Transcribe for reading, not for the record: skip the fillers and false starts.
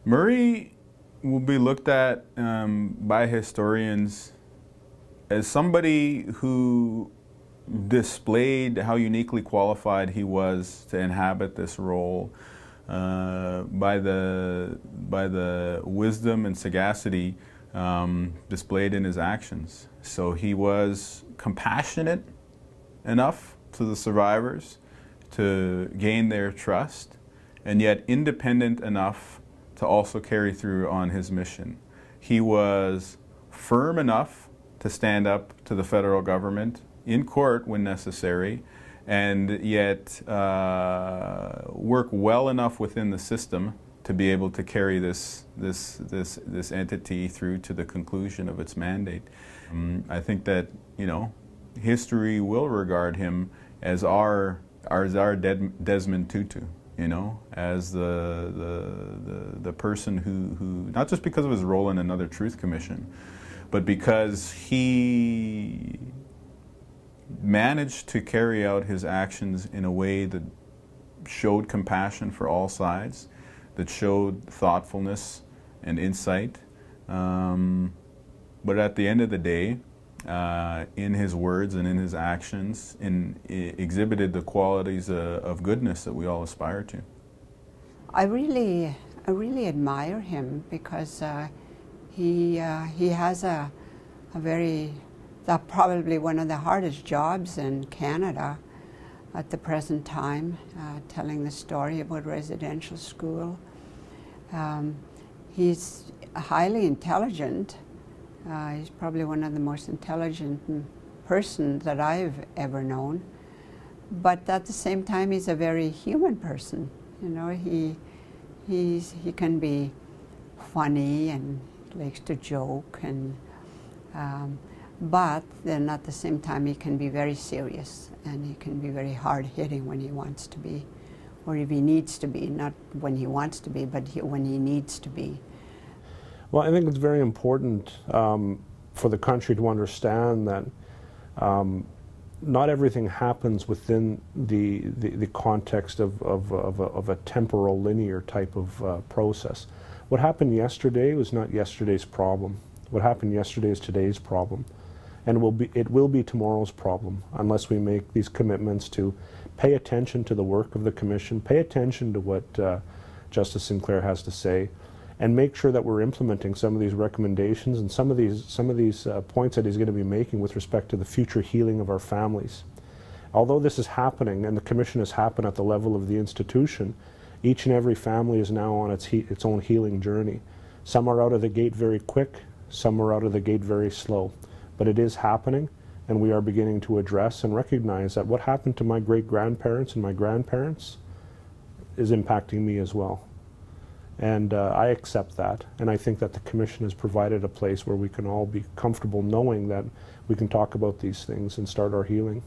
Murray will be looked at by historians as somebody who displayed how uniquely qualified he was to inhabit this role by the wisdom and sagacity displayed in his actions. So he was compassionate enough to the survivors to gain their trust, and yet independent enough to also carry through on his mission. He was firm enough to stand up to the federal government in court when necessary, and yet work well enough within the system to be able to carry this entity through to the conclusion of its mandate. I think that, you know, history will regard him as our Desmond Tutu, you know, as the person who, not just because of his role in another Truth Commission, but because he managed to carry out his actions in a way that showed compassion for all sides, that showed thoughtfulness and insight. But at the end of the day, in his words and in his actions, exhibited the qualities of goodness that we all aspire to. I really admire him because he has a very, probably one of the hardest jobs in Canada at the present time, telling the story about residential school. He's highly intelligent. He's probably one of the most intelligent persons that I've ever known. But at the same time, he's a very human person. You know, he can be funny and likes to joke, and but then at the same time, he can be very serious, and he can be very hard-hitting when he wants to be, or if he needs to be, not when he wants to be, but when he needs to be. Well, I think it's very important for the country to understand that not everything happens within the context of a temporal linear type of process. What happened yesterday was not yesterday's problem. What happened yesterday is today's problem, and it will be tomorrow's problem unless we make these commitments to pay attention to the work of the Commission, pay attention to what Justice Sinclair has to say, and make sure that we're implementing some of these recommendations and some of these points that he's going to be making with respect to the future healing of our families. Although this is happening, and the Commission has happened at the level of the institution, each and every family is now on its own healing journey. Some are out of the gate very quick, some are out of the gate very slow. But it is happening, and we are beginning to address and recognize that what happened to my great-grandparents and my grandparents is impacting me as well. And I accept that, and I think that the Commission has provided a place where we can all be comfortable knowing that we can talk about these things and start our healing.